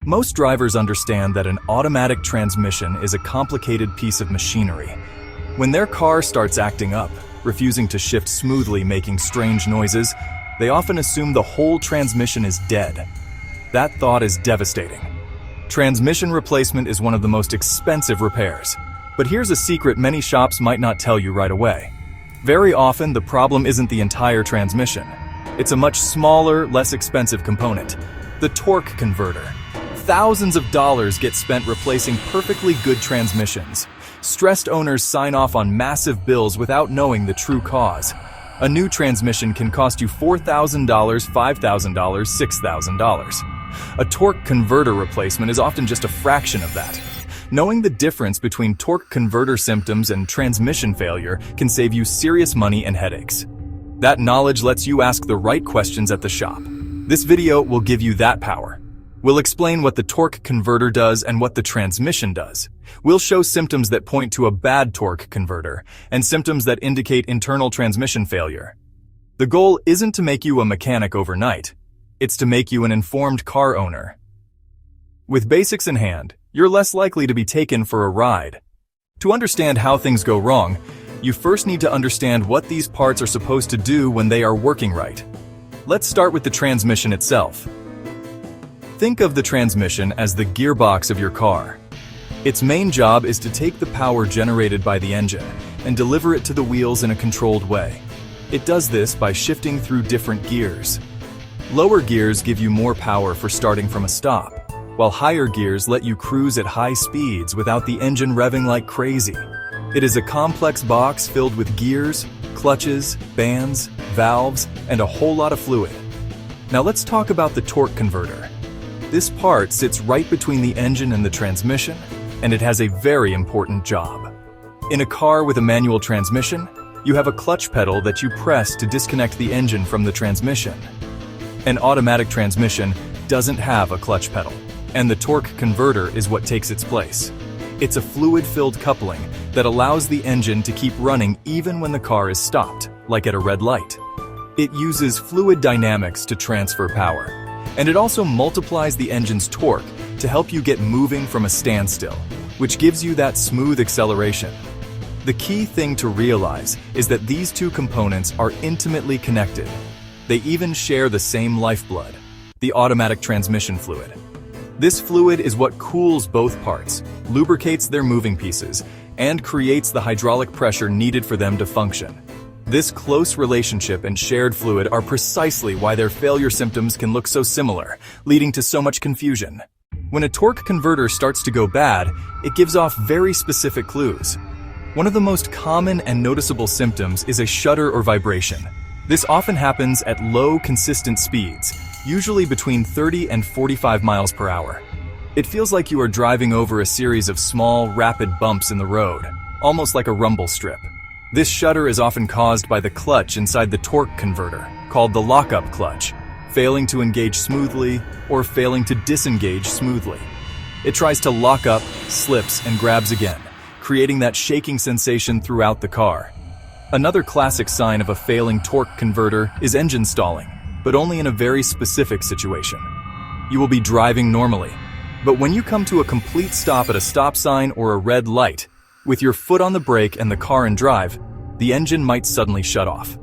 Most drivers understand that an automatic transmission is a complicated piece of machinery. When their car starts acting up, refusing to shift smoothly, making strange noises, they often assume the whole transmission is dead. That thought is devastating. Transmission replacement is one of the most expensive repairs. But here's a secret many shops might not tell you right away. Very often, the problem isn't the entire transmission. It's a much smaller, less expensive component, the torque converter. Thousands of dollars get spent replacing perfectly good transmissions. Stressed owners sign off on massive bills without knowing the true cause. A new transmission can cost you $4,000, $5,000, $6,000. A torque converter replacement is often just a fraction of that. Knowing the difference between torque converter symptoms and transmission failure can save you serious money and headaches. That knowledge lets you ask the right questions at the shop. This video will give you that power. We'll explain what the torque converter does and what the transmission does. We'll show symptoms that point to a bad torque converter and symptoms that indicate internal transmission failure. The goal isn't to make you a mechanic overnight. It's to make you an informed car owner. With basics in hand, you're less likely to be taken for a ride. To understand how things go wrong, you first need to understand what these parts are supposed to do when they are working right. Let's start with the transmission itself. Think of the transmission as the gearbox of your car. Its main job is to take the power generated by the engine and deliver it to the wheels in a controlled way. It does this by shifting through different gears. Lower gears give you more power for starting from a stop, while higher gears let you cruise at high speeds without the engine revving like crazy. It is a complex box filled with gears, clutches, bands, valves, and a whole lot of fluid. Now let's talk about the torque converter. This part sits right between the engine and the transmission, and it has a very important job. In a car with a manual transmission, you have a clutch pedal that you press to disconnect the engine from the transmission. An automatic transmission doesn't have a clutch pedal, and the torque converter is what takes its place. It's a fluid-filled coupling that allows the engine to keep running even when the car is stopped, like at a red light. It uses fluid dynamics to transfer power, and it also multiplies the engine's torque to help you get moving from a standstill, which gives you that smooth acceleration. The key thing to realize is that these two components are intimately connected. They even share the same lifeblood, the automatic transmission fluid. This fluid is what cools both parts, lubricates their moving pieces, and creates the hydraulic pressure needed for them to function. This close relationship and shared fluid are precisely why their failure symptoms can look so similar, leading to so much confusion. When a torque converter starts to go bad, it gives off very specific clues. One of the most common and noticeable symptoms is a shudder or vibration. This often happens at low, consistent speeds, usually between 30 and 45 miles per hour. It feels like you are driving over a series of small, rapid bumps in the road, almost like a rumble strip. This shudder is often caused by the clutch inside the torque converter, called the lockup clutch, failing to engage smoothly or failing to disengage smoothly. It tries to lock up, slips, and grabs again, creating that shaking sensation throughout the car. Another classic sign of a failing torque converter is engine stalling, but only in a very specific situation. You will be driving normally, but when you come to a complete stop at a stop sign or a red light, with your foot on the brake and the car in drive, the engine might suddenly shut off.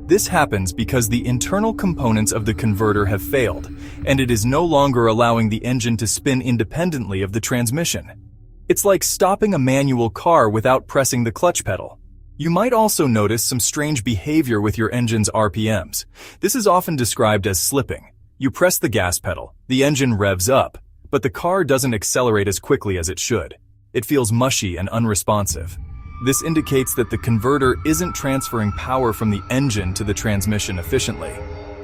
This happens because the internal components of the converter have failed, and it is no longer allowing the engine to spin independently of the transmission. It's like stopping a manual car without pressing the clutch pedal. You might also notice some strange behavior with your engine's RPMs. This is often described as slipping. You press the gas pedal, the engine revs up, but the car doesn't accelerate as quickly as it should. It feels mushy and unresponsive. This indicates that the converter isn't transferring power from the engine to the transmission efficiently.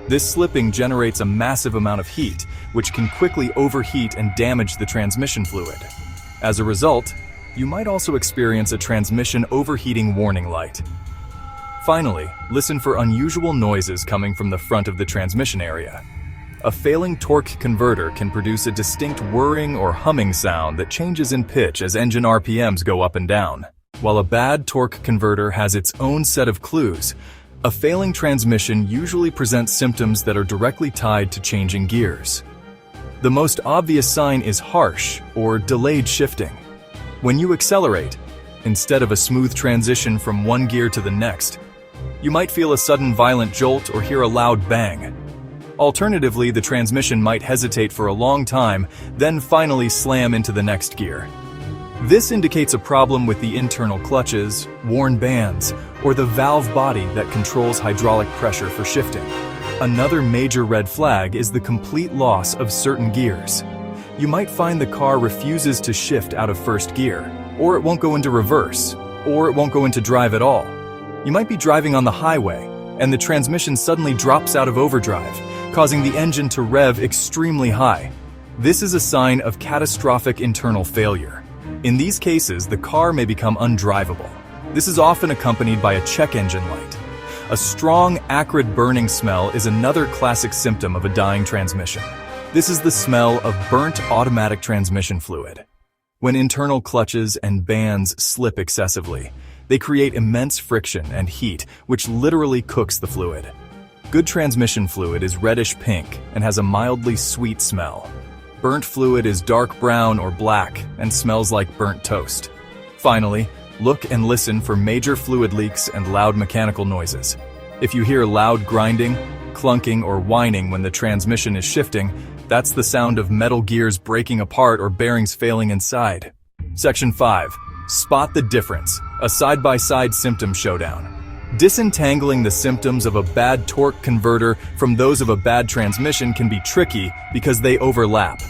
This slipping generates a massive amount of heat, which can quickly overheat and damage the transmission fluid. As a result, you might also experience a transmission overheating warning light. Finally, listen for unusual noises coming from the front of the transmission area. A failing torque converter can produce a distinct whirring or humming sound that changes in pitch as engine RPMs go up and down. While a bad torque converter has its own set of clues, a failing transmission usually presents symptoms that are directly tied to changing gears. The most obvious sign is harsh or delayed shifting. When you accelerate, instead of a smooth transition from one gear to the next, you might feel a sudden violent jolt or hear a loud bang. Alternatively, the transmission might hesitate for a long time, then finally slam into the next gear. This indicates a problem with the internal clutches, worn bands, or the valve body that controls hydraulic pressure for shifting. Another major red flag is the complete loss of certain gears. You might find the car refuses to shift out of first gear, or it won't go into reverse, or it won't go into drive at all. You might be driving on the highway, and the transmission suddenly drops out of overdrive, causing the engine to rev extremely high. This is a sign of catastrophic internal failure. In these cases, the car may become undrivable. This is often accompanied by a check engine light. A strong, acrid burning smell is another classic symptom of a dying transmission. This is the smell of burnt automatic transmission fluid. When internal clutches and bands slip excessively, they create immense friction and heat, which literally cooks the fluid. Good transmission fluid is reddish pink and has a mildly sweet smell. Burnt fluid is dark brown or black and smells like burnt toast. Finally, look and listen for major fluid leaks and loud mechanical noises. If you hear loud grinding, clunking, or whining when the transmission is shifting, that's the sound of metal gears breaking apart or bearings failing inside. Section 5. Spot the difference. A side-by-side symptom showdown. Disentangling the symptoms of a bad torque converter from those of a bad transmission can be tricky because they overlap.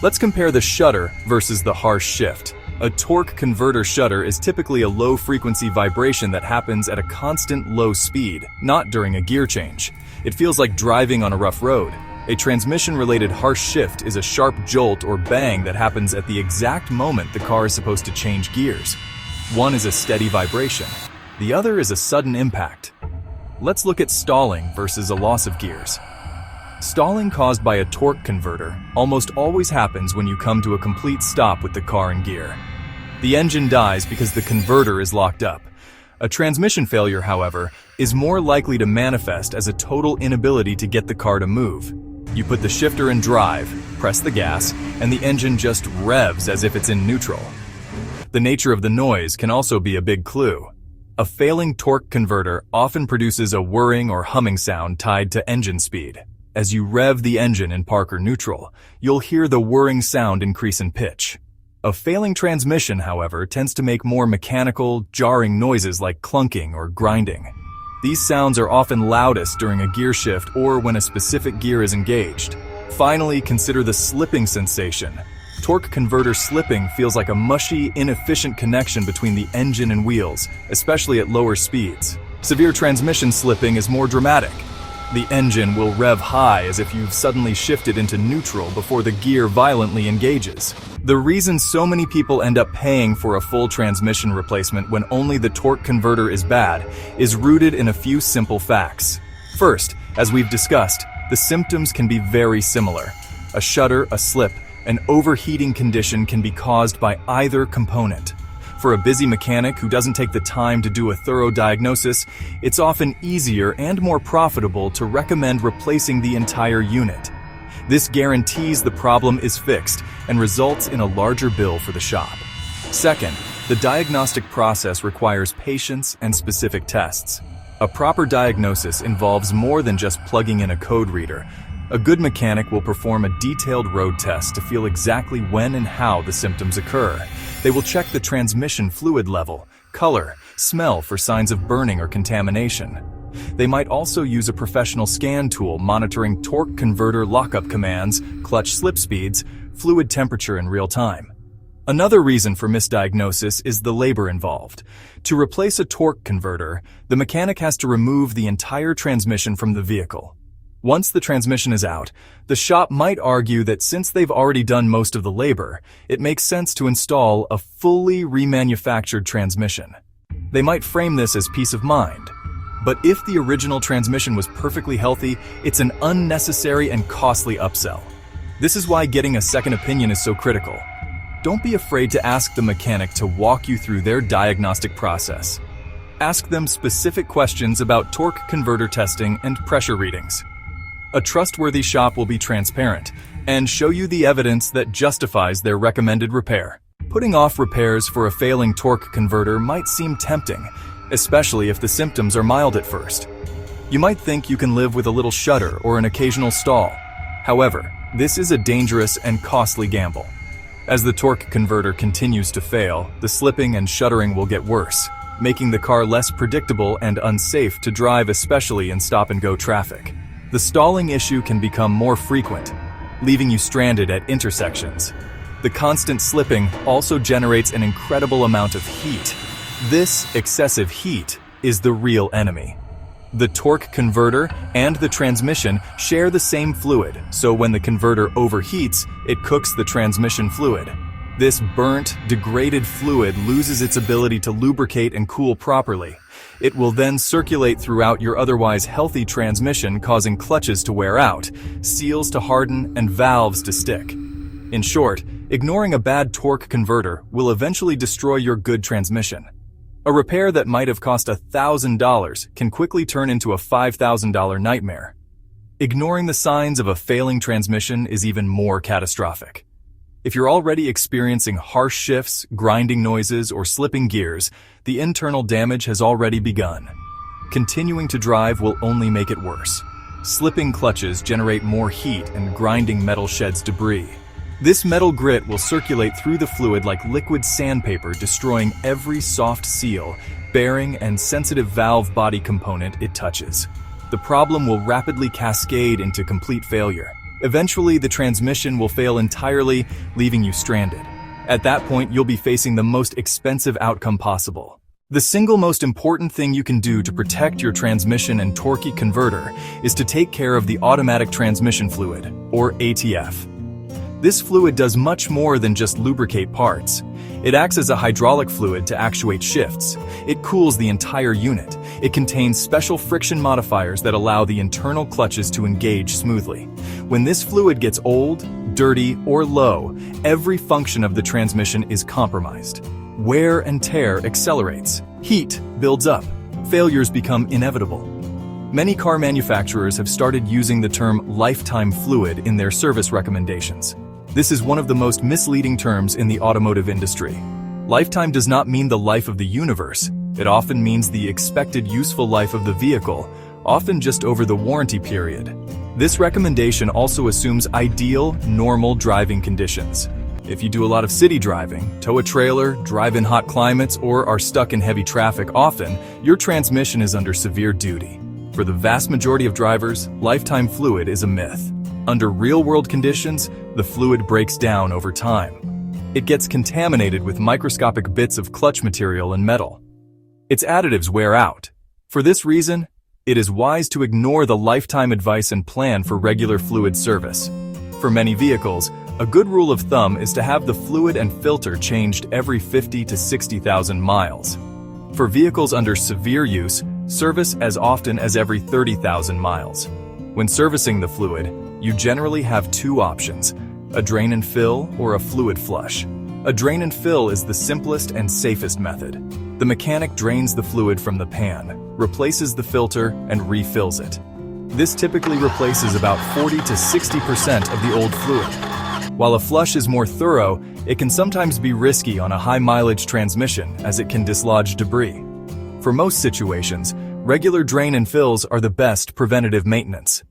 Let's compare the shudder versus the harsh shift. A torque converter shudder is typically a low-frequency vibration that happens at a constant low speed, not during a gear change. It feels like driving on a rough road. A transmission-related harsh shift is a sharp jolt or bang that happens at the exact moment the car is supposed to change gears. One is a steady vibration. The other is a sudden impact. Let's look at stalling versus a loss of gears. Stalling caused by a torque converter almost always happens when you come to a complete stop with the car in gear. The engine dies because the converter is locked up. A transmission failure, however, is more likely to manifest as a total inability to get the car to move. You put the shifter in drive, press the gas, and the engine just revs as if it's in neutral. The nature of the noise can also be a big clue. A failing torque converter often produces a whirring or humming sound tied to engine speed. As you rev the engine in park or neutral, you'll hear the whirring sound increase in pitch. A failing transmission, however, tends to make more mechanical, jarring noises like clunking or grinding. These sounds are often loudest during a gear shift or when a specific gear is engaged. Finally, consider the slipping sensation. Torque converter slipping feels like a mushy, inefficient connection between the engine and wheels, especially at lower speeds. Severe transmission slipping is more dramatic. The engine will rev high as if you've suddenly shifted into neutral before the gear violently engages. The reason so many people end up paying for a full transmission replacement when only the torque converter is bad is rooted in a few simple facts. First, as we've discussed, the symptoms can be very similar. A shudder, a slip, an overheating condition can be caused by either component. For a busy mechanic who doesn't take the time to do a thorough diagnosis, it's often easier and more profitable to recommend replacing the entire unit. This guarantees the problem is fixed and results in a larger bill for the shop. Second, the diagnostic process requires patience and specific tests. A proper diagnosis involves more than just plugging in a code reader. A good mechanic will perform a detailed road test to feel exactly when and how the symptoms occur. They will check the transmission fluid level, color, smell for signs of burning or contamination. They might also use a professional scan tool monitoring torque converter lockup commands, clutch slip speeds, fluid temperature in real time. Another reason for misdiagnosis is the labor involved. To replace a torque converter, the mechanic has to remove the entire transmission from the vehicle. Once the transmission is out, the shop might argue that since they've already done most of the labor, it makes sense to install a fully remanufactured transmission. They might frame this as peace of mind. But if the original transmission was perfectly healthy, it's an unnecessary and costly upsell. This is why getting a second opinion is so critical. Don't be afraid to ask the mechanic to walk you through their diagnostic process. Ask them specific questions about torque converter testing and pressure readings. A trustworthy shop will be transparent, and show you the evidence that justifies their recommended repair. Putting off repairs for a failing torque converter might seem tempting, especially if the symptoms are mild at first. You might think you can live with a little shudder or an occasional stall. However, this is a dangerous and costly gamble. As the torque converter continues to fail, the slipping and shuddering will get worse, making the car less predictable and unsafe to drive, especially in stop-and-go traffic. The stalling issue can become more frequent, leaving you stranded at intersections. The constant slipping also generates an incredible amount of heat. This excessive heat is the real enemy. The torque converter and the transmission share the same fluid, so when the converter overheats, it cooks the transmission fluid. This burnt, degraded fluid loses its ability to lubricate and cool properly. It will then circulate throughout your otherwise healthy transmission, causing clutches to wear out, seals to harden, and valves to stick. In short, ignoring a bad torque converter will eventually destroy your good transmission. A repair that might have cost $1,000 can quickly turn into a $5,000 nightmare. Ignoring the signs of a failing transmission is even more catastrophic. If you're already experiencing harsh shifts, grinding noises, or slipping gears, the internal damage has already begun. Continuing to drive will only make it worse. Slipping clutches generate more heat, and grinding metal sheds debris. This metal grit will circulate through the fluid like liquid sandpaper, destroying every soft seal, bearing, and sensitive valve body component it touches. The problem will rapidly cascade into complete failure. Eventually, the transmission will fail entirely, leaving you stranded. At that point, you'll be facing the most expensive outcome possible. The single most important thing you can do to protect your transmission and torque converter is to take care of the automatic transmission fluid, or ATF. This fluid does much more than just lubricate parts. It acts as a hydraulic fluid to actuate shifts. It cools the entire unit. It contains special friction modifiers that allow the internal clutches to engage smoothly. When this fluid gets old, dirty, or low, every function of the transmission is compromised. Wear and tear accelerates. Heat builds up. Failures become inevitable. Many car manufacturers have started using the term lifetime fluid in their service recommendations. This is one of the most misleading terms in the automotive industry. Lifetime does not mean the life of the universe. It often means the expected useful life of the vehicle, often just over the warranty period. This recommendation also assumes ideal, normal driving conditions. If you do a lot of city driving, tow a trailer, drive in hot climates, or are stuck in heavy traffic often, your transmission is under severe duty. For the vast majority of drivers, lifetime fluid is a myth. Under real-world conditions, the fluid breaks down over time. It gets contaminated with microscopic bits of clutch material and metal. Its additives wear out. For this reason, it is wise to ignore the lifetime advice and plan for regular fluid service. For many vehicles, a good rule of thumb is to have the fluid and filter changed every 50 to 60,000 miles. For vehicles under severe use, service as often as every 30,000 miles. When servicing the fluid, you generally have two options: a drain and fill or a fluid flush. A drain and fill is the simplest and safest method. The mechanic drains the fluid from the pan, replaces the filter, and refills it. This typically replaces about 40 to 60% of the old fluid. While a flush is more thorough, it can sometimes be risky on a high-mileage transmission as it can dislodge debris. For most situations, regular drain and fills are the best preventative maintenance.